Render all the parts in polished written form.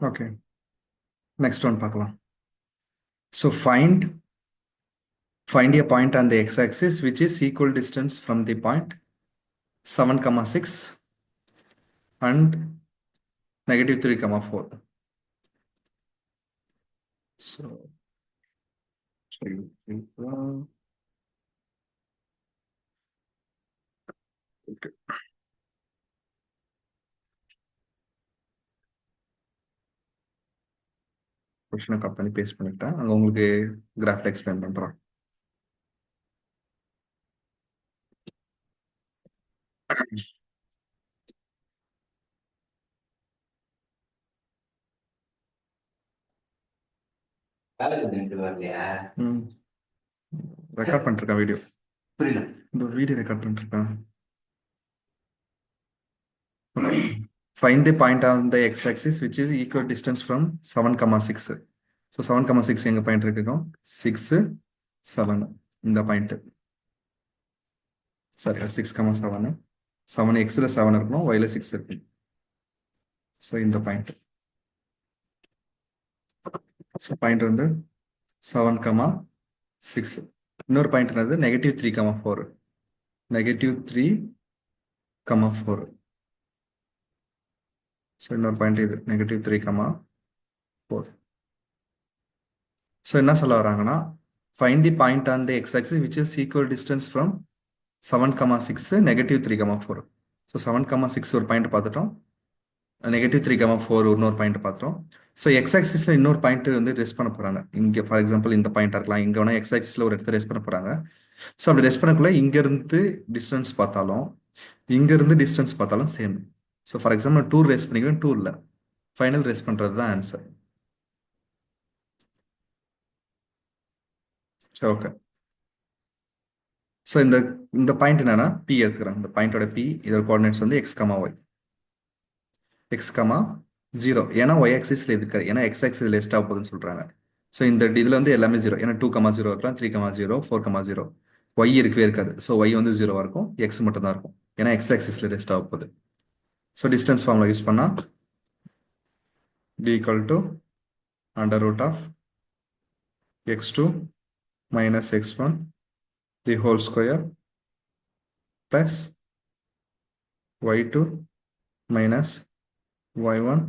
Okay. Next one பார்க்கலாம். So find a point on the x-axis which is equal distance from the point 7, 6 and -3, 4. So okay. கொஸ்டினை cut பண்ணி paste பண்ணிட்டேன். அங்கே உங்களுக்கு கிராஃபில் explain பண்ணுறோம். Record பண்ணிருக்கேன் வீடியோ. புரியல. இந்த வீடியோ ரெக்கார்ட் பண்ணிருக்கேன். Find the point on the x-axis which is equal distance from 7, 6. So 7, 6 எங்க பாயிண்ட் இருக்குக்கும் 6, 7 இந்த பாயிண்ட். சாரி 6, 7 7 xல 7 இருக்கணும், yல 6 இருக்கு. ஸோ இந்த பாயிண்ட். ஸோ பாயிண்ட் வந்து 7, 6. இன்னொரு பாயிண்ட் என்னது -3, 4. -3, 4. ஸோ இன்னொரு பாயிண்ட் இது -3, 4. ஸோ என்ன சொல்ல வராங்கன்னா find the point on the x-axis which is equal distance from 7, 6, -3, 4. So 7, 6 ஒரு பாயிண்ட் பார்த்துட்டோம், -3, 4 இன்னொரு பாயிண்ட் பார்த்துட்டோம். ஸோ x-axisல இன்னொரு பாயிண்ட் வந்து ரெஸ்ட் பண்ண போறாங்க. இங்கே ஃபார் எக்ஸாம்பிள் இந்த பாயிண்டா இருக்கலாம், இங்கே வேணா x-axisல ஒரு இடத்த ரெஸ்ட் பண்ண போறாங்க. ஸோ அப்படி ரெஸ்ட் பண்ணக்குள்ள இங்கிருந்து டிஸ்டன்ஸ் பார்த்தாலும் இங்கிருந்து டிஸ்டன்ஸ் பார்த்தாலும் same. So for example 2 rest பண்ணிக்கிறேன், 2 இல்லை, ஃபைனல் ரெஸ்ட் பண்ணுறது தான் ஆன்சர். சரி ஓகே. ஸோ இந்த பாயிண்ட் என்னன்னா பி எடுத்துக்கிறேன். இந்த பாயிண்டோட பி இதோட கோஆர்டினேட்ஸ் வந்து x, y. x, 0 ஏன்னா y ஆக்சிஸ்ல இருக்காது, ஏன்னா x ஆக்சிஸ்ல ரெஸ்ட் ஆக போகுதுன்னு சொல்றாங்க. ஸோ இந்த இதில் வந்து எல்லாமே 0, ஏன்னா 2, 0 இருக்கலாம், 3, 0, 4, 0. y இருக்கவே இருக்காது. ஸோ y வந்து 0 இருக்கும், x மட்டும் தான் இருக்கும், ஏன்னா x ஆக்சிஸ்ல ரெஸ்ட் ஆக போகுது. ஸோ டிஸ்டன்ஸ் ஃபார்முலா யூஸ் பண்ணா d = √of x2 - x1 the whole square plus y2 - y1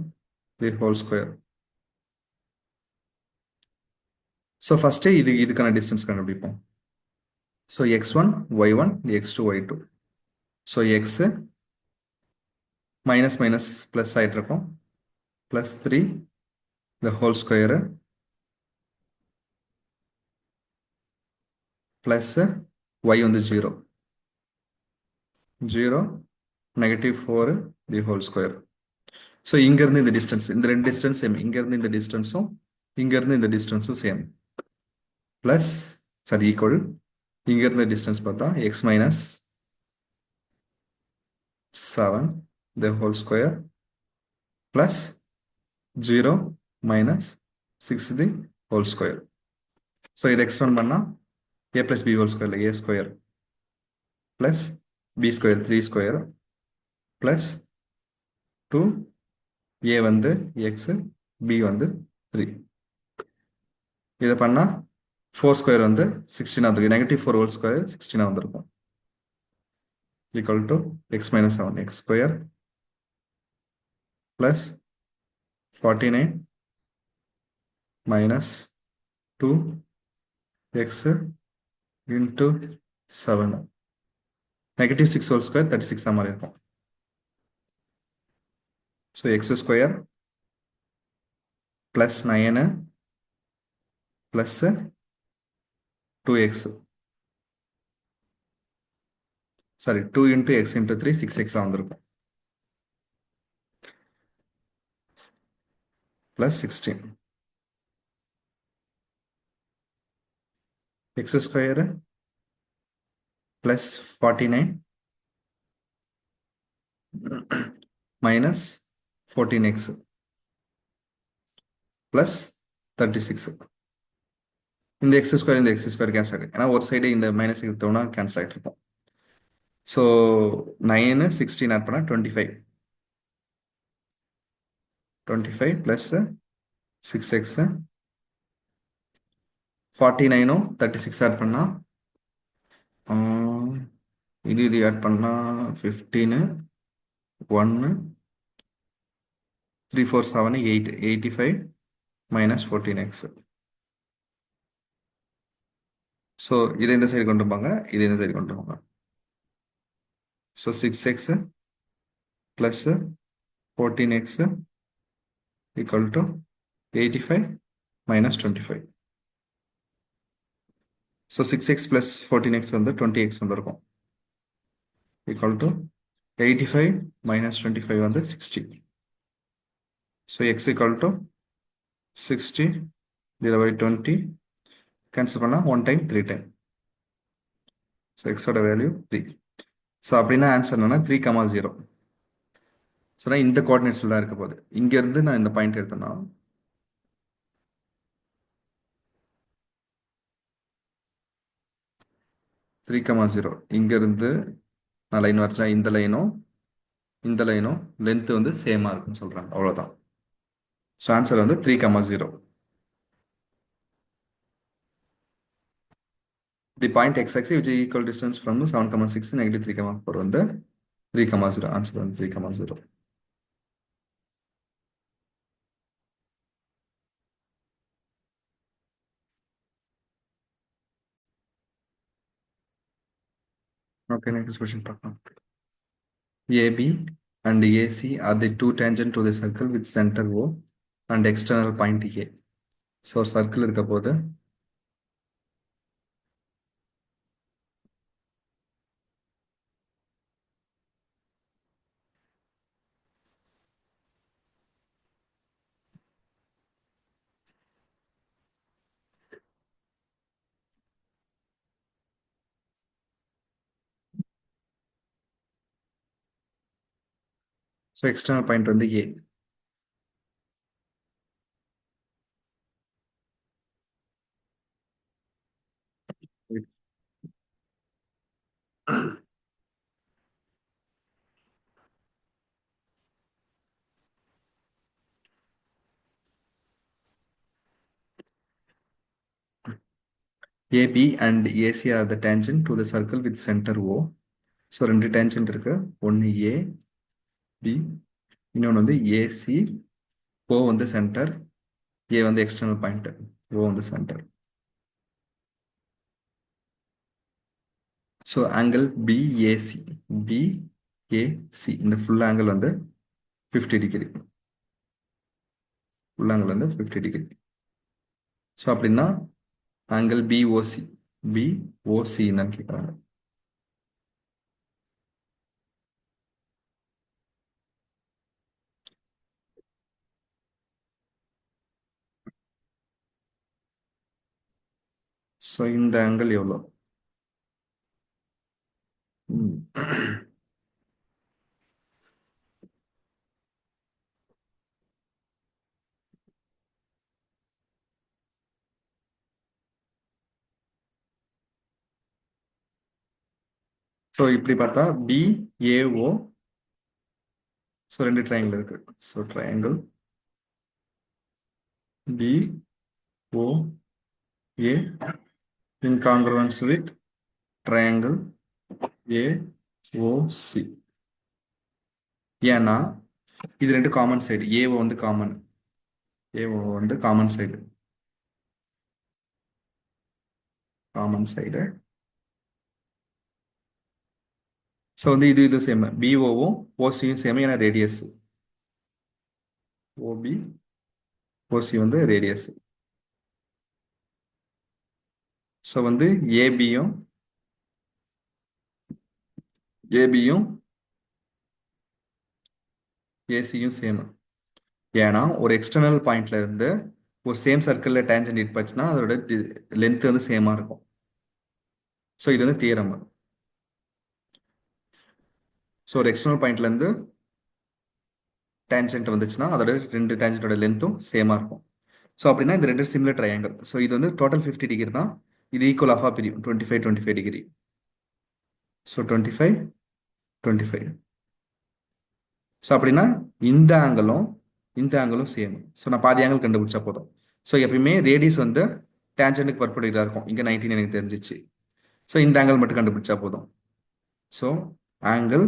the whole square. So first இதுக்கான டிஸ்டன்ஸ் கண்டுபிடிப்போம். So x1 y1 x2 y2. So x minus plus ஆகிட்டு இருக்கும், +3 the whole square plus y வந்து 0 -4 the whole square. So இங்கேருந்து இந்த distance, இந்த ரெண்டு distance same, இங்கேருந்து இந்த டிஸ்டன்ஸும் இங்கேருந்து இந்த டிஸ்டன்ஸும் சேம், ப்ளஸ் சாரி ஈக்குவல், இங்கேருந்து டிஸ்டன்ஸ் பார்த்தா x - 7 the whole square plus 0 - 6 the whole square. So இதை எக்ஸ்பெண்ட் பண்ணால் a + b whole square இல்லை a square plus b square 3 square plus 2 a வந்து x, b வந்து 3. இதை பண்ணால் 4 ஸ்கொயர் வந்து 16 வந்துருக்கு, -4 whole square 16 வந்திருக்கும், equal to x - 7 x square plus 49 minus 2 x into 7. -6 whole square 36 மாதிரி இருக்கும். So x square plus 9 plus 2x, sorry 2 into x into 3 6x வந்திருக்கும், plus 16 x square plus 49 minus 14x plus 36. இந்த x square இந்த x square cancel ஆகிடும், ஏன்னா ஒரு side இந்த minus எடுத்தோம்னா கேன்சல் ஆகிட்டு இருக்கும். ஸோ 9 16 ஆட் பண்ணால் 25 25 plus 6x 49 36 ஆட் பண்ணா இது ஆட் பண்ணா 15 1 3 4 7 8 85 minus 14x. ஸோ இதை இந்த சைடு கொண்டு போங்க, இதை இந்த சைடு கொண்டு போங்க. So 6x plus 14x equal to 85 minus 25. So 6x plus 14x வந்து 20x வந்துருக்கும். Equal to 85 minus 25 வந்து 60. So x equal to 60 divided by 20. Cancel பண்ணா 1 time 3 time. So x ஓட வேல்யூ 3. ஸோ அப்படின்னா ஆன்சர் என்னன்னா 3, 0. ஸோ நான் இந்த கோஆர்டினேட்ஸில் தான் இருக்க போகுது. இங்கேருந்து நான் இந்த பாயிண்ட் எடுத்தேன்னா 3, 0. இங்கேருந்து நான் லைன் வரைச்சேன். இந்த லைனும் லென்த் வந்து சேமாக இருக்குன்னு சொல்கிறாங்க. அவ்வளோதான். ஸோ ஆன்சர் வந்து 3, 0. The point x axis which is equal distance from 7, 6 -3, 4 வந்து 3, 0. ஆன்சர் வந்து 3, 0. Okay, next question பார்க்கலாம். AB and AC are the two tangent to the circle with center O and external point A. So circle இருக்க போது so external point வந்து A. AB and AC are the tangent to the circle with center O. So ரெண்டு tangent இருக்கு. ஒன்று A, B, இன்னொன்று வந்து AC. O வந்து centre, A வந்து எக்ஸ்டர்னல் பாயிண்ட், O வந்து centre. So angle BAC, BAC இந்த ஃபுல் ஆங்கிள் வந்து 50 டிகிரி. ஃபுல் ஆங்கிள் வந்து 50 டிகிரி. ஸோ அப்படின்னா ஆங்கிள் BOC, BOC என்னன்னு கேட்குறாங்க. ஸோ இந்த ஆங்கிள் எவ்வளோ? ஸோ இப்படி பார்த்தா BAO. ஸோ ரெண்டு ட்ரையாங்கிள் இருக்கு. So triangle BOA in congruence with triangle AOC. ஏன்னா இது ரெண்டு காமன் சைடு. AO வந்து காமன், AO வந்து common side, common side. So வந்து இது சேம், BOவும் OCயும் சேம். ஏன்னா ரேடியஸ் OB OC வந்து ரேடியஸ். ஸோ வந்து ஏபியும் ஏசியும் சேம். ஏன்னா ஒரு எக்ஸ்டர்னல் பாயிண்ட்ல இருந்து ஒரு சேம் சர்க்கிளில் டேஞ்சன்ட் ஹிட் பண்ணுச்சுன்னா அதோட லென்த் வந்து சேமாக இருக்கும். ஸோ இது வந்து தியரம். ஸோ ஒரு எக்ஸ்டர்னல் பாயிண்ட்ல இருந்து டேஞ்சன்ட் வந்துச்சுன்னா அதோட ரெண்டு டேஞ்சன்டோட லென்த்தும் சேமாக இருக்கும். ஸோ அப்படின்னா இந்த ரெண்டு சிமிலர் ட்ரையாங்கிள். ஸோ இது வந்து டோட்டல் 50 டிகிரி தான். இது ஈக்குவல் ஆஃபாக பிரியும் 25 டிகிரி. ஸோ 25 ஸோ அப்படின்னா இந்த ஆங்கிளும் இந்த ஆங்கிளும் சேம். ஸோ நான் பாதி ஆங்கிள் கண்டுபிடிச்சா போதும். ஸோ எப்பயுமே ரேடியஸ் வந்து டேஞ்சனுக்கு பர்பெண்டிகுலராக இருக்கும். இங்கே 19 எனக்கு தெரிஞ்சிச்சு. ஸோ இந்த ஆங்கிள் மட்டும் கண்டுபிடிச்சா போதும். ஸோ ஆங்கிள்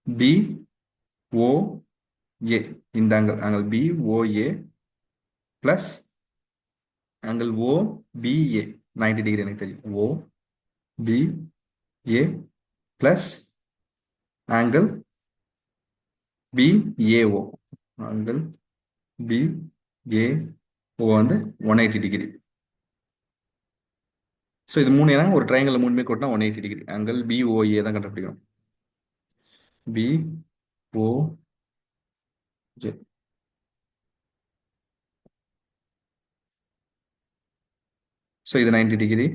BOA, இந்த angle BOA plus angle OBA 90 degree எனக்கு தெரியும். OBA plus angle BAO, angle BAO வந்து 180 டிகிரி. ஸோ இது மூணு ஏன்னா ஒரு ட்ரையாங்கிள் மூணுமே கூட்டினா 180 டிகிரி. ஆங்கிள் BOA தான் கண்டுபிடிக்கணும். BOA. ஸோ இது 90 டிகிரி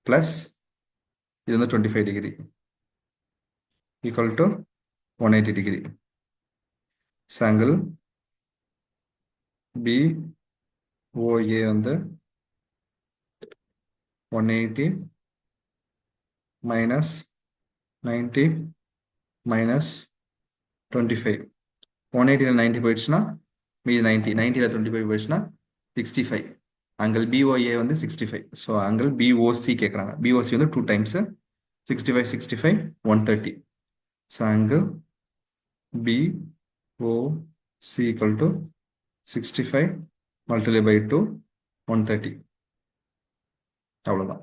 ப்ளஸ் இது வந்து 25 degree equal to 180 degree. So angle BOA வந்து 180 மைனஸ் 90 மைனஸ் 25. 180 90 போயிடுச்சுன்னா மீது 90, 90ல் 25 போயிடுச்சுன்னா 65. ஆங்கிள் BOA வந்து 65. ஸோ ஆங்கிள் BOC கேட்குறாங்க. BOC வந்து 2 times 65 65 130. So angle BOC equal to 65 multiplied by 2 130. அவ்வளோதான்.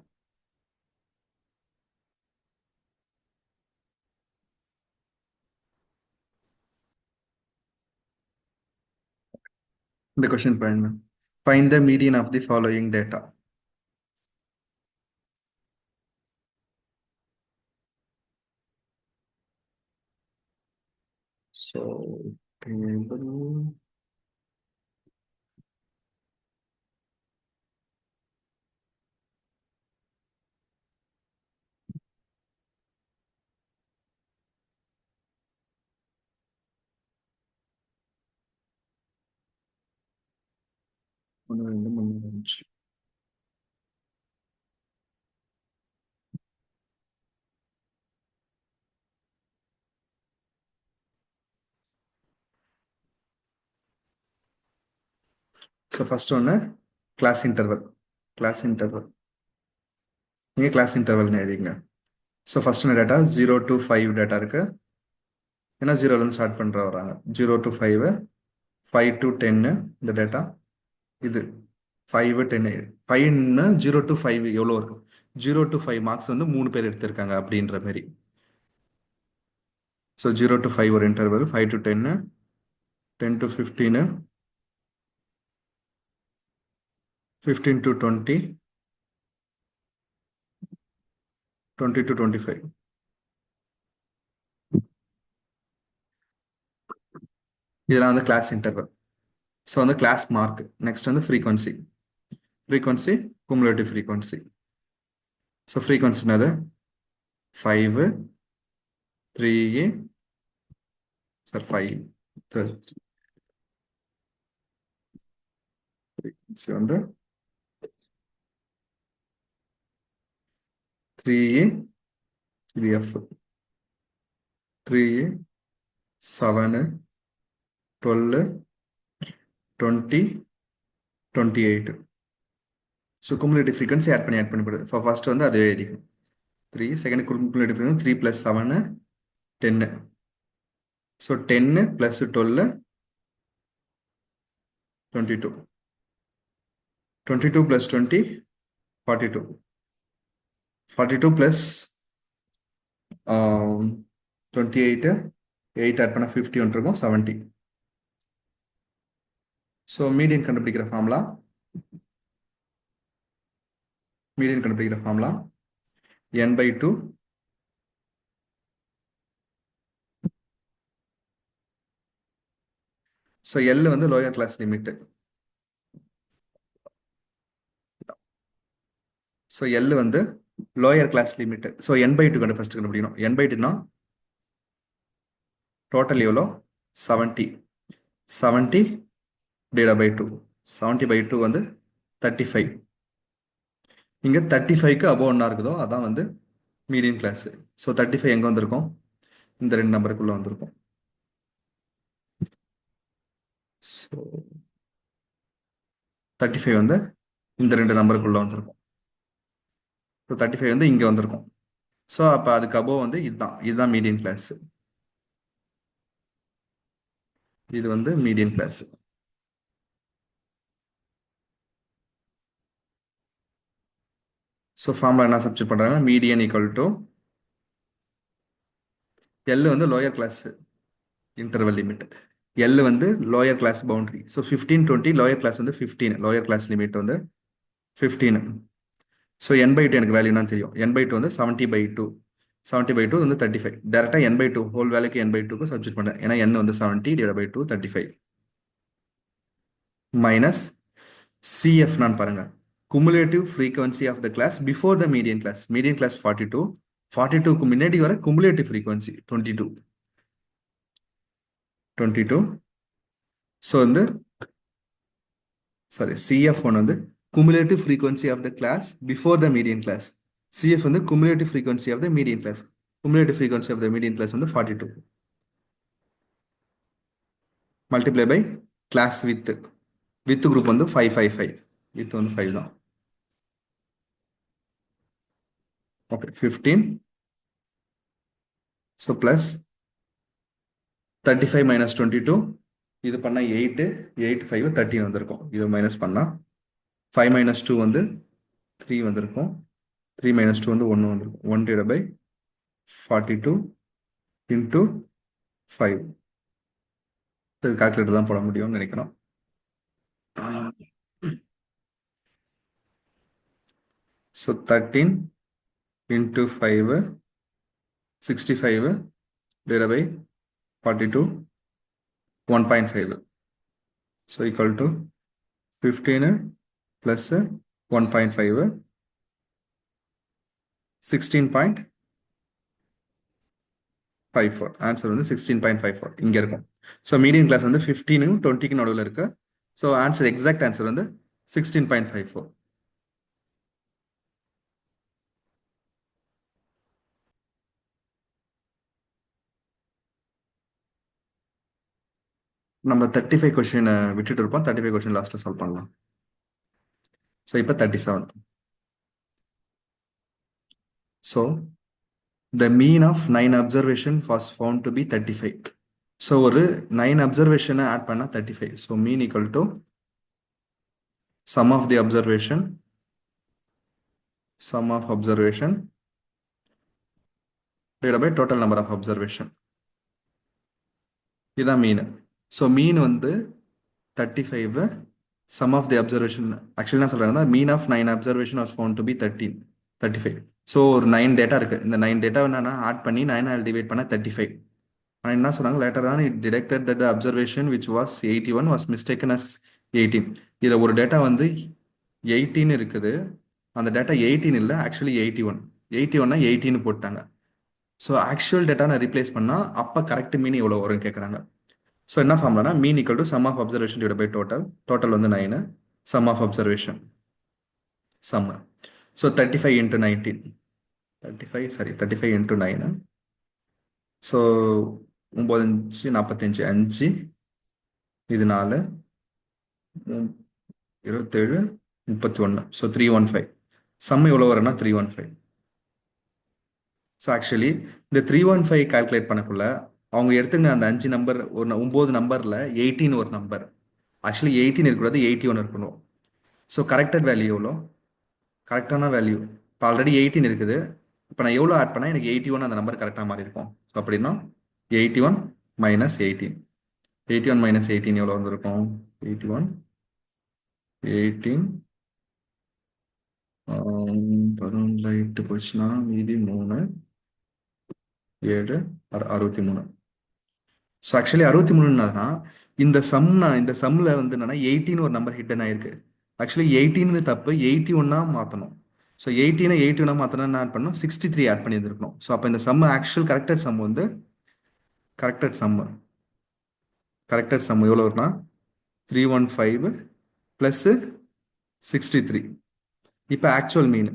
இந்த கொஸ்டின் பாருங்க. Find the median of the following data. So table. So first one class interval. Class interval. இங்கே class interval எழுதிங்க. So first ஒன்று data 0 to 5 data இருக்கு. ஏன்னா 0லேருந்து start பண்ணுற வராங்க. 0 to 5, 5 to 10 இந்த டேட்டா. இது 5 10 5ன்னு 0 to 5 எவ்வளோ இருக்கும்? 0 to 5 மார்க்ஸ் வந்து 3 பேர் எடுத்திருக்காங்க அப்படின்ற மாதிரி. ஸோ 0 to 5 ஒரு interval, 5 to 10, 10 to 15, 15 to 20, 20 to 25. இதெல்லாம் வந்து கிளாஸ் இன்டர்வல். ஸோ வந்து கிளாஸ் மார்க். நெக்ஸ்ட் வந்து frequency. Frequency cumulative frequency. So frequency என்னது? 5, 3, சார் 5 ஃப்ரீக்வன்சி வந்து 3A 3F 3A 7 12 20 28. So cumulative frequency add பண்ணி போடுது. ஃபர்ஸ்ட் வந்து அது எழுதிக்கும் 3. Second cumulative frequency 3 + 7 10. So 10 + 12 22. 22 + 20 42. 42 + 28 8 add பண்ண 50 ஒன்று இருக்கும் 70. ஸோ மீடியன் கண்டுபிடிக்கிற ஃபார்முலா n/2 ஸோ L வந்து lower class limit. So L வந்து lower class limit. So n/2 first கண்டுபிடிக்கணும். n/2னா டோட்டல் எவ்வளோ? 70. 70 ÷ 2. 70/2 வந்து 35. இங்கே 35க்கு அபோவ் என்ன இருக்குதோ அதான் வந்து மீடியம் கிளாஸ். ஸோ 35 எங்கே வந்திருக்கும்? இந்த 2 நம்பருக்குள்ளே வந்திருக்கும். ஸோ 35 வந்து இந்த ரெண்டு நம்பருக்குள்ள வந்திருக்கும். ஸோ 35 வந்து இங்கே வந்திருக்கும். ஸோ அப்போ அதுக்கு அபோவ் வந்து இதுதான் மீடியன் கிளாஸ். இது வந்து மீடியன் கிளாஸ். ஸோ ஃபார்முலா என்ன சப்ஸ்டிட் பண்ணுறாங்க? மீடியன் ஈக்குவல் டு எல் வந்து lower class interval limit, L வந்து lower class boundary. So 15 20 lower class வந்து 15, லோயர் கிளாஸ் லிமிட் வந்து 15. ஸோ n/2 எனக்கு வேல்யூ என்ன தெரியும்? n/2 வந்து 70/2, 70/2 வந்து 35. டேரெக்டாக n/2 ஹோல் வேல்யூக்கு n/2க்கு சப்ஸ்டிட் பண்ணேன். ஏன்னா n வந்து 70/2 35 மைனஸ் CF நான் பாருங்க, cumulative frequency of the class before the median class. Median class 42, 42க்கு முன்னாடி வர குமுலேட்டிவ் ஃப்ரீக்வன்சி 22. ஸோ வந்து சாரி, CF1 வந்து cumulative frequency of the class before the median class. CF வந்து cumulative frequency of the median class. Cumulative frequency of the median class வந்து 42. Multiply by class width. Width group வந்து 555. Width வந்து 5 தான். Okay, 15. So plus 35 minus 22. இது பண்ணா 8, 8, 5, 13 வந்திருக்கும். இது minus பண்ணா 5 minus 2 வந்து 3 வந்திருக்கும். 3 minus 2 வந்து 1 வந்திருக்கும். 1 divided by 42 into 5. இது கால்குலேட்டர் தான் போட முடியும்னு நினைக்கிறோம். So 13 into 5, 65 divided by 42, 1.5. So equal to 15 plus 1.5, 16.54. Answer வந்து 16.54 இங்க இருக்கும். ஸோ மீடியம் கிளாஸ் வந்து 15 20க்கு நடுவில் இருக்கு. ஸோ ஆன்சர் எக்ஸாக்ட் ஆன்சர் வந்து 16.54. நம்ம 35 கொஸ்டின் விட்டுட்டு இருப்போம். 35 கொஸ்டின் லாஸ்ட்ல சால்வ் பண்ணலாம். ஸோ இப்போ 37. So the mean of 9 observation was found to be 35. So ஒரு 9 observation ஆட் பண்ணா 35. So mean equal to sum of the observation, sum of observation divided by total number of observation. இதான் மீன். So மீன் வந்து 35, sum of the observation actually என்ன சொல்றாங்கன்னா mean of 9 observation was found to be 35. So ஒரு 9 data இருக்கு. இந்த 9 data என்னன்னா add பண்ணி 9 divide பண்ண 35. ஆனால் என்ன சொன்னாங்க, later on it detected that the observation which was 81 was mistaken as 18. இதில் ஒரு டேட்டா வந்து 18 இருக்குது, அந்த டேட்டா 18 இல்லை, ஆக்சுவலி 81. 81னா 18 போட்டாங்க. ஸோ ஆக்சுவல் டேட்டா நான் ரீப்ளேஸ் பண்ணால் அப்போ கரெக்ட் மீன் எவ்வளோ வரும் கேட்குறாங்க. ஸோ என்ன ஃபார்ம்லனா mean equal to sum of observation divide by total. Total வந்து 9, sum of observation sum. So 35 into 19, 35 into 9. So 9 5 45, 5 இது 4, 27, 31. ஸோ 315. சம் எவ்வளோ வரும்னா 315. ஸோ ஆக்சுவலி இந்த 315 கால்குலேட் பண்ணக்குள்ள அவங்க எடுத்துக்கின அந்த 5 நம்பர், ஒரு 9 நம்பரில் 18 ஒரு நம்பர். ஆக்சுவலி 18 இருக்கக்கூடாது, 81 இருக்கணும். ஸோ கரெக்டட் வேல்யூ எவ்வளோ? கரெக்டான வேல்யூ இப்போ ஆல்ரெடி 18 இருக்குது. இப்போ நான் எவ்வளோ ஆட் பண்ணால் எனக்கு 81 அந்த நம்பர் கரெக்டாக மாறி இருக்கும். ஸோ அப்படின்னா 81 minus 18. 81 minus 18 எவ்வளோ வந்திருக்கும்? 81, 18, 11 8 போச்சுன்னா மீதி 3, 7, 63. ஸோ ஆக்சுவலி 63ன்னா இந்த சம்மில் வந்து என்னன்னா 18 ஒரு நம்பர் ஹிட்டன் ஆயிருக்கு. ஆக்சுவலி 18 தப்பு, 81 மாற்றணும். ஸோ 18 81 மாற்றணும் என்ன ஆட் பண்ணணும்? 63 ஆட் பண்ணி இருந்திருக்கணும். ஸோ அப்போ இந்த சம் ஆக்சுவல் கரெக்டட் சம் வந்து கரெக்டட் சம் எவ்வளோ வரும்னா 315 ப்ளஸ் 63. இப்போ ஆக்சுவல் மீன்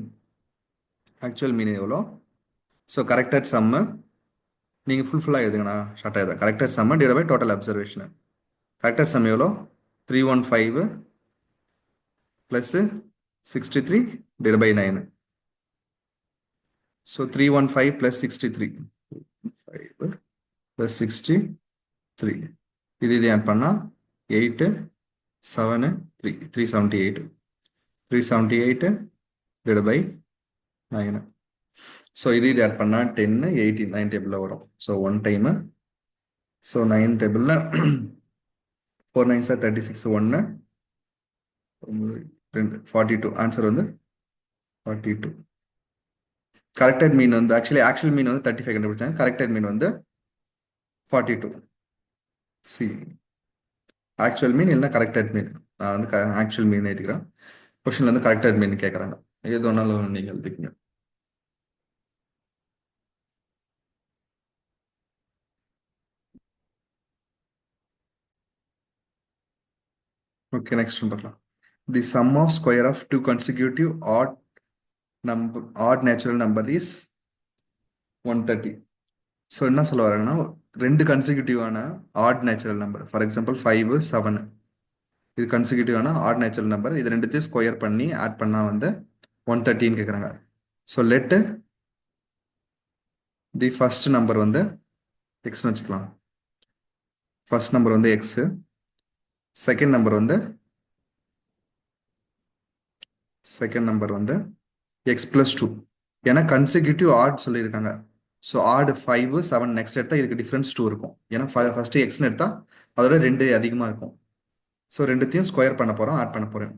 எவ்வளோ? ஸோ கரெக்டட் சம்மு நீங்கள் ஃபுல்லாக எழுதுங்கண்ணா, ஷார்ட்டாக எழுதுங்க. Corrected sum divide by total observation. Corrected sum எவ்வளோ? 315 plus 63 divided by 9. So 315 plus 63. 5 plus 63. இது ஆட் பண்ணா 8 7 3 378. 378 divided by 9. So இது ஆட் பண்ணா 10 18 9 டேபிள்ல வரும். So 1 time. So 9 டேபிள்ல 4 9s are 36 1 42. ஆன்சர் வந்து 42. கரெக்டட் மீன் வந்து ஆக்சுவல் மீன் வந்து 35 கண்டுபிடிச்சாங்க. கரெக்டட் மீன் வந்து 42. சி ஆக்சுவல் மீன் இல்லைன்னா கரெக்டட் மீன். நான் வந்து ஆக்சுவல் மீன் எழுதிக்கிறேன். கொஸ்டின்ல வந்து கரெக்டட் மீன் கேட்குறாங்க. எது வேணாலும் நீங்கள் எழுதிக்கங்க. ஓகே, நெக்ஸ்ட் பார்க்கலாம். The sum of square of two consecutive odd natural number is 130. So என்ன சொல்ல வராங்கன்னா, ரெண்டு கன்சிக்யூட்டிவான odd natural number, for example 5 7, இது கன்சிக்யூட்டிவான ஆட் நேச்சுரல் நம்பர். இது ரெண்டுத்தையும் ஸ்கொயர் பண்ணி ஆட் பண்ணால் வந்து 130ன்னு கேட்குறாங்க. So let the first number வந்து எக்ஸ்னு வச்சுக்கலாம். ஃபர்ஸ்ட் நம்பர் வந்து எக்ஸு, செகண்ட் நம்பர் வந்து எக்ஸ் பிளஸ் 2. ஏன்னா கன்சிக்யூட்டிவ் ஆட் சொல்லியிருக்காங்க. ஸோ ஆடு 5 7 நெக்ஸ்ட் எடுத்தால் இதுக்கு டிஃப்ரென்ஸ் 2 இருக்கும். ஏன்னா ஃபர்ஸ்ட் எக்ஸ்னு எடுத்தால் அதோட 2 அதிகமாக இருக்கும். ஸோ ரெண்டுத்தையும் ஸ்கொயர் பண்ண போகிறோம், ஆட் பண்ண போகிறேன்.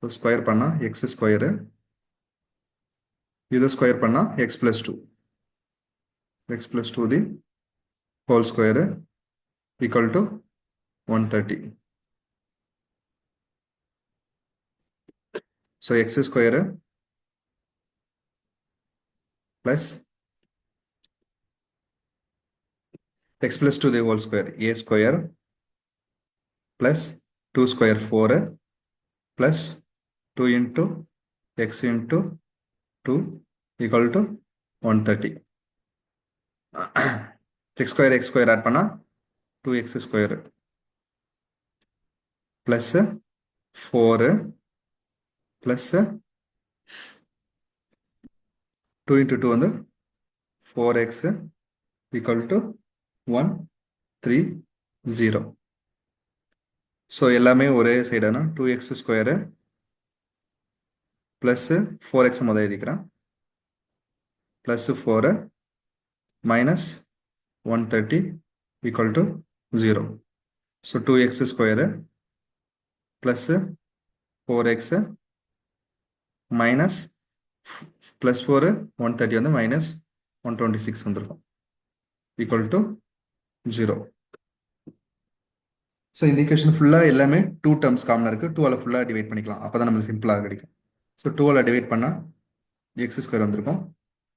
ஸோ ஸ்கொயர் பண்ணால் எக்ஸ் ஸ்கொயரு, இது ஸ்கொயர் பண்ணால் X plus 2. X plus 2 the whole square equal to 130. So X square plus x plus 2 the whole square, a square plus 2 square 4 plus 2 into x into 2 equal to 130. x square add பண்ணா 2x square plus 4 plus 2 into 2 வந்து 4x equal to 130. So எல்லாமே ஒரே சைடானா 2x square plus 4x முதல் எழுதிக்கிறேன், plus 4 minus 130 equal to 0. So 2x square plus 4x minus plus 4 130 வந்து minus 126 வந்துருக்கும், equal to 0. So இந்த equation ஃபுல்லாக எல்லாமே 2 டேர்ம்ஸ் காமனாக இருக்குது. 2ஆல் ஃபுல்லாக டிவைட் பண்ணிக்கலாம், அப்போ தான் நம்மளுக்கு சிம்பிளாக கிடைக்கும். ஸோ 2ஆல் டிவைட் பண்ணால் எக்ஸ் ஸ்கொயர் வந்திருக்கும்,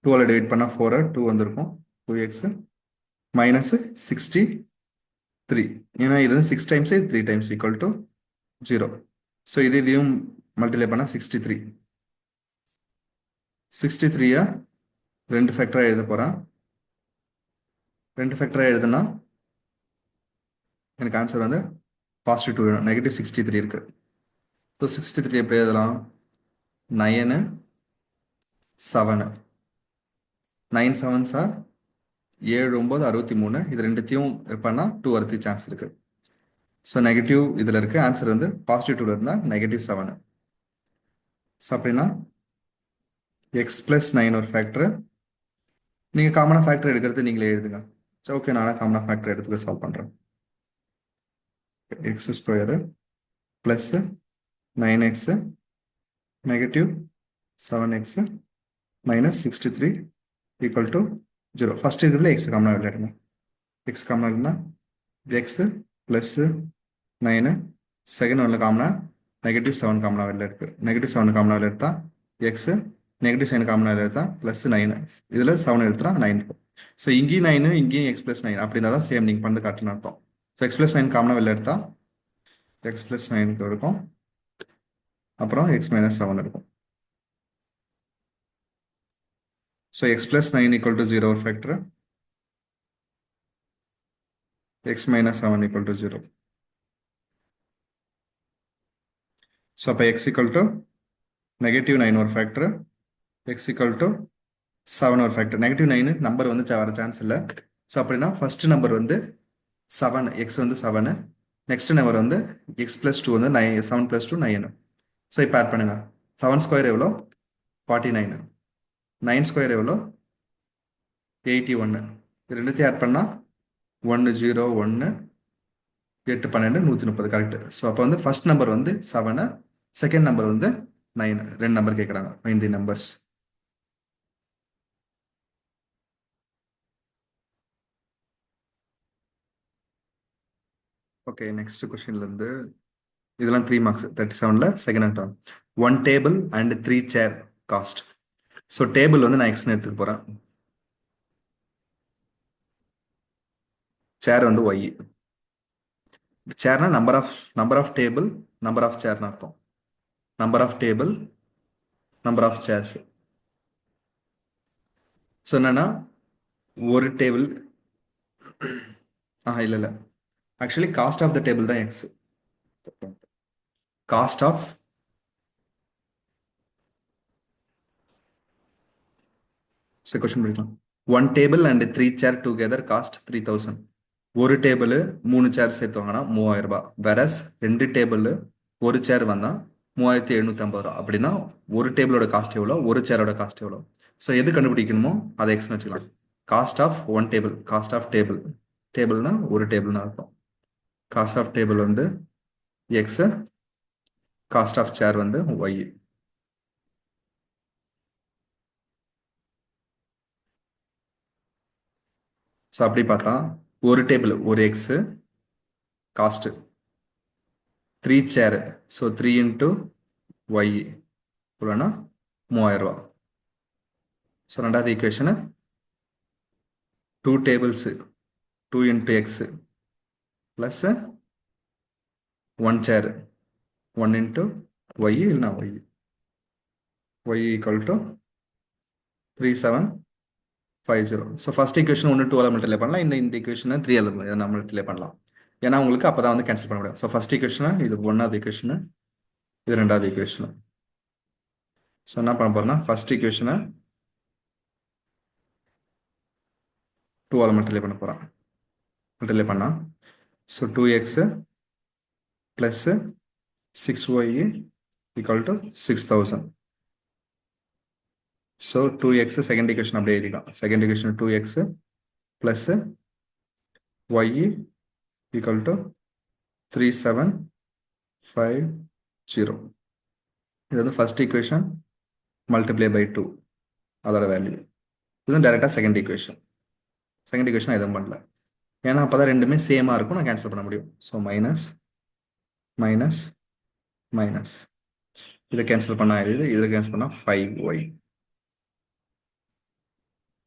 2ஆல் டிவைட் பண்ணால் 4 2 வந்திருக்கும், 2x மைனஸ் 63. ஏன்னா இது வந்து 6 times 3 times equal to 0. So இதையும் மல்டிப்ளை பண்ணால் 63. 63 2 ஃபேக்டராக எழுத போகிறேன். 2 ஃபேக்டராக எழுதுனா எனக்கு ஆன்சர் வந்து பாசிட்டிவ் 2 வேணும், நெகட்டிவ் 63 இருக்கு. ஸோ 63 எப்படி எழுதலாம்? 9 7 9 7 சார் 7 9 63. இது ரெண்டுத்தையும் பண்ணால் 2 வரதுக்கு சான்ஸ் இருக்கு. ஸோ நெகட்டிவ் இதில் இருக்கு, ஆன்சர் வந்து பாசிட்டிவ் 2 இருந்தால் நெகட்டிவ் 7. ஸோ அப்படின்னா எக்ஸ் பிளஸ் 9 ஒரு ஃபேக்டர். நீங்கள் காமனாக ஃபேக்டர் எடுக்கிறது நீங்களே எழுதுங்க. ஸோ ஓகே, நானும் காமனாக ஃபேக்டர் எடுத்துக்க சால்வ் பண்ணுறேன். X square plus 9x negative 7x minus 63 equal to 0. First இருக்கிறதுல எக்ஸ் காமனாக விளையாடுங்க. எக்ஸ் காமனாக இருந்தால் எக்ஸ் ப்ளஸ் 9, செகண்ட் ஒன்றில் காமனாக நெகட்டிவ் 7 காமனாக வெளில இருக்குது. நெகட்டிவ் 7 காமனாக வெளில எடுத்தால் எக்ஸ், நெகட்டிவ் 7 காமனாக வெளில எடுத்தால் ப்ளஸ் 9, இதில் 7 எடுத்துனா 9 இருக்கும். ஸோ இங்கேயும் 9 இங்கேயும் எக்ஸ் ப்ளஸ் 9 அப்படி இருந்தால் தான் சேம் நீங்கள் பண்ணி காட்டுன்னு அர்த்தம். ஸோ எக்ஸ் ப்ளஸ் 9 காமனாக வெளில எடுத்தால் எக்ஸ் ப்ளஸ் 9 இருக்கும், அப்புறம் எக்ஸ் மைனஸ் 7 இருக்கும். So X plus 9 equal to 0 ஒரு factor, X minus 7 equal to 0. So அப்போ எக்ஸ் ஈக்குவல் டு -9 ஒரு ஃபேக்டர், எக்ஸ் ஈக்குவல் டு 7 ஒரு ஃபேக்டர். -9 நம்பர் வந்து வர சான்ஸ் இல்லை. ஸோ அப்படின்னா ஃபர்ஸ்ட் நம்பர் வந்து 7, எக்ஸ் வந்து 7, நெக்ஸ்ட் நம்பர் வந்து எக்ஸ் ப்ளஸ் 2 வந்து 9, 7 + 2 9. ஸோ இப்போ ஆட் பண்ணுங்க. 7 ஸ்கொயர் எவ்வளோ? 49. 9 ஸ்கொயர் எவ்வளோ? 81. இது ரெண்டுத்தையும் ஆட் பண்ணால் 1 0 1 8 12 130 கரெக்ட். ஸோ அப்போ வந்து ஃபர்ஸ்ட் நம்பர் வந்து 7, செகண்ட் நம்பர் வந்து 9. ரெண்டு நம்பர் கேட்குறாங்க. Find the numbers. Okay, next கொஸ்டின்லேருந்து இதெல்லாம் 3 மார்க்ஸ். 37ல் second attempt. 1 table and 3 chair cost. So table வந்து நான் எக்ஸ்னு எடுத்துக்க போகிறேன், சேர் வந்து ஒய். சேர்னா number of table, number of சேர்னு அர்த்தம். Number of table, number of chairs. So என்னன்னா ஒரு டேபிள், இல்லை இல்லை, actually cost of the table தான் எக்ஸ். காஸ்ட் ஆஃப் கொஸ்டின் படிக்கலாம். 1 table and 3 chair together cost 3000. ஒரு டேபிள் 3 சேர் சேர்த்து வாங்கினா 3000 ரூபாய். வெரஸ் 2 டேபிள் ஒரு சேர் வந்தா 3750 ரூபா. அப்படின்னா ஒரு டேபிளோட காஸ்ட் எவ்வளோ, ஒரு சேரோட காஸ்ட் எவ்வளோ. ஸோ எது கண்டுபிடிக்கணுமோ அதை எக்ஸ்னு வச்சுக்கலாம். Cost of 1 table, cost of table, டேபிள்னா ஒரு டேபிள்னு அர்த்தம். காஸ்ட் ஆஃப் டேபிள் வந்து எக்ஸ், காஸ்ட் ஆஃப் சேர் வந்து ஒய். ஸோ அப்படி பார்த்தா ஒரு டேபிள் ஒரு X cost, 3 chair, so 3 into Y இவ்வளோனா 3000 ரூபா. ஸோ ரெண்டாவது equation 2 tables 2 into X plus 1 chair 1 into Y இல்லைனா Y equal to 3750. So first equation 1 2 multiply பண்ணலாம். இந்த ஈக்குவேஷனை 3 நம்ம மல்டிப்ளை பண்ணலாம். ஏன்னா உங்களுக்கு அப்போ தான் வந்து கேன்சல் பண்ண முடியும். ஸோ ஃபர்ஸ்ட் ஈக்குவேஷனை இது ஒன்றாவது ஈக்குவேஷனு, இது ரெண்டாவது ஈக்குவேஷனு. ஸோ என்ன பண்ண போறேன்னா ஃபர்ஸ்ட் ஈக்குவேஷனை 2 மல்டிப்ளை பண்ண போகிறேன். மல்டிப்ளை பண்ணா so 2x plus 6y equal to 6000. So 2x second equation அப்படியே எழுதிக்கலாம். Second equation 2x plus y equal to 3750. இது வந்து ஃபர்ஸ்ட் ஈக்குவேஷன் மல்டிப்ளை பை 2 அதோட வேல்யூ. இது டைரெக்டாக செகண்ட் ஈக்குவேஷன். செகண்ட் ஈக்குவேஷன் எதுவும் பண்ணல, ஏன்னா அப்போ தான் ரெண்டுமே சேமாக இருக்கும், நான் கேன்சல் பண்ண முடியும். ஸோ மைனஸ் மைனஸ் மைனஸ், இதை கேன்சல் பண்ணால் எழுது, இதில் கேன்சல் பண்ணால் 5y.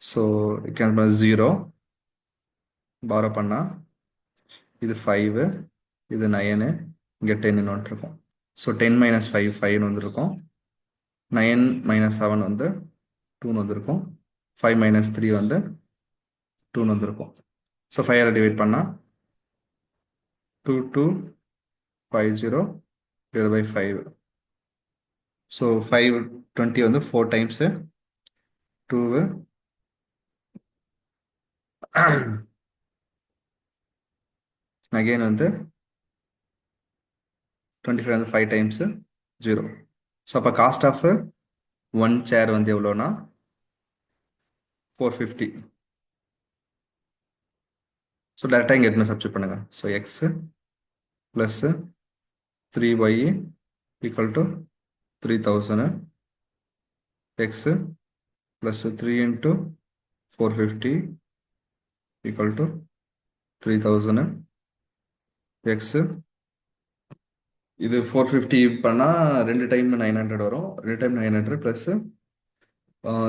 ஸோ கேன்சல் பண்ண 0, பாரோ பண்ணால் இது 5, இது 9, இங்கே 10 ஒன்று இருக்கும். ஸோ 10 - 5 5 வந்துருக்கும். 9 - 7 வந்து 2 வந்துருக்கும். 5 - 3 வந்து 2 வந்துருக்கும். ஸோ 5 டிவைட் பண்ணால் 2250 divided by 5. ஸோ 520 வந்து 4 டைம்ஸு 2 அகெயின் வந்து 25 வந்து 5 டைம்ஸு 0. ஸோ அப்போ காஸ்ட் ஆஃப் 1 சேர் வந்து எவ்வளோனா 450. ஸோ டேரெக்டாக இங்கே எதுவுமே சப்ஸ்டியூட் பண்ணுங்கள். So X plus 3y equal to 3000, X plus 3 into 450 equal to 3000, X இது 450 பண்ணால் 2 டைம் 900 வரும். 2 டைம் 900 ப்ளஸ்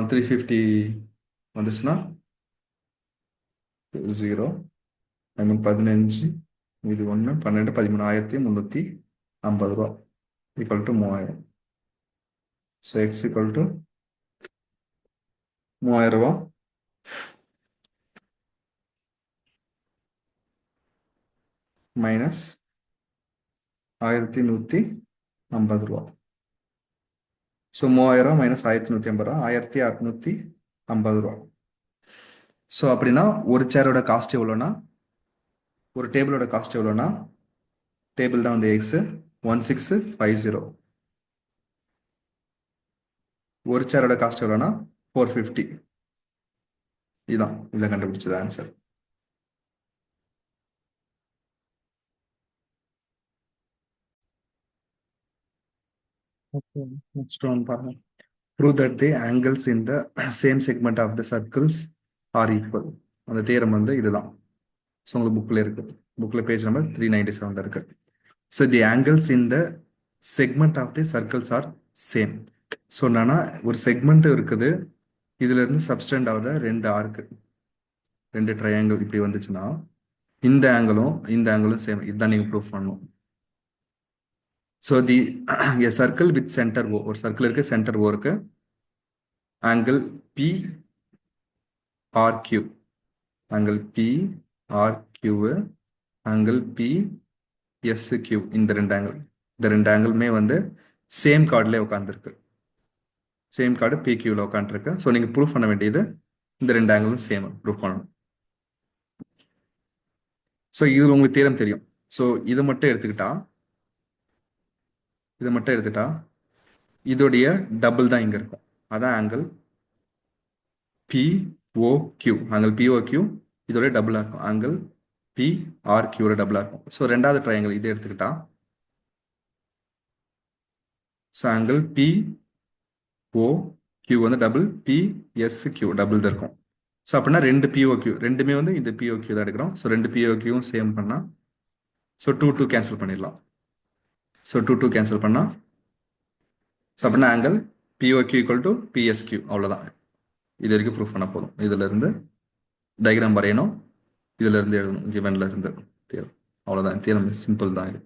350 வந்துச்சுன்னா 0, 15, இது 1 12 13,350 ரூபா equal to 3000. So X equal to 3000 ரூபா மைனஸ் 1150. 50 ரூபா. ஸோ 3000 மைனஸ் 1150 ரூபா, 1650 ரூபா. ஸோ அப்படின்னா ஒரு சேரோட காஸ்ட் எவ்வளோனா, ஒரு டேபிளோட காஸ்ட் எவ்வளோனா, டேபிள் தான் வந்து எக்ஸ் 1650. ஒரு சேரோட காஸ்ட் எவ்வளோனா 450. இதுதான் இதில் கண்டுபிடிச்சது ஆன்சர். Okay, next one பாருங்க. Prove that the angles in the same segment of the circles are equal. அந்த தியரம் வந்து இதுதான். ஸோ உங்களுக்கு புக்கில் இருக்கு. புக்கில் பேஜ் நம்பர் 397 இருக்கு. So the angles in the segment of the circles are same. So என்னன்னா ஒரு செக்மெண்ட் இருக்குது, இதுல இருந்து சப்ஸ்டெண்ட் ஆகுத ரெண்டு ஆர்க்கு, ரெண்டு ட்ரையாங்கிள் இப்படி வந்துச்சுன்னா இந்த ஆங்கிளும் சேம். இதுதான் நீங்க ப்ரூவ் பண்ணணும். So the a circle with centre O, ஒரு சர்க்கிள் இருக்கு, சென்டர் ஓ இருக்கு, angle P R Q, angle P R Q, angle P S Q, இந்த ரெண்டு ஆங்கிளுமே வந்து சேம் கார்டில் உட்காந்துருக்கு. சேம் கார்டு பி கியூவில் உட்காந்துருக்கு. ஸோ நீங்கள் ப்ரூவ் பண்ண வேண்டியது இந்த ரெண்டு ஆங்கிளும் சேம் ப்ரூவ் பண்ணணும். ஸோ இது உங்களுக்கு தீரம் தெரியும். ஸோ இதை மட்டும் எடுத்துக்கிட்டா இதோடைய டபுள் தான் இங்கே இருக்கும். அதான் ஆங்கிள் பிஓக்யூ. ஆங்கிள் பிஓக்யூ இதோட டபுளாக இருக்கும். ஆங்கிள் பிஆர்கியூட டபுளாக இருக்கும். ஸோ ரெண்டாவது ட்ரையாங்கிள் இதை எடுத்துக்கிட்டா, ஸோ ஆங்கிள் பிஓக்யூ வந்து டபுள், பிஎஸ்கியூ டபுள் தான் இருக்கும். ஸோ அப்படின்னா ரெண்டு பிஓக்யூ, ரெண்டுமே வந்து இந்த பிஓக்யூ தான் எடுக்கிறோம். ஸோ ரெண்டு பிஓக்யூவும் சேம் பண்ணால், ஸோ 2 கேன்சல் பண்ணிடலாம். ஸோ 2 கேன்சல் பண்ணால், ஸோ அப்படின்னா ஆங்கிள் பிஓக்யூ ஈக்குவல் டு பிஎஸ்கியூ. அவ்வளோதான். இது வரைக்கும் ப்ரூஃப் பண்ண போதும். இதுல இருந்து டயக்ராம் வரையணும், இதுல இருந்து எழுதணும், கிவன்ல இருந்து. அவ்வளோதான். தியரம் சிம்பிள் தான் இது.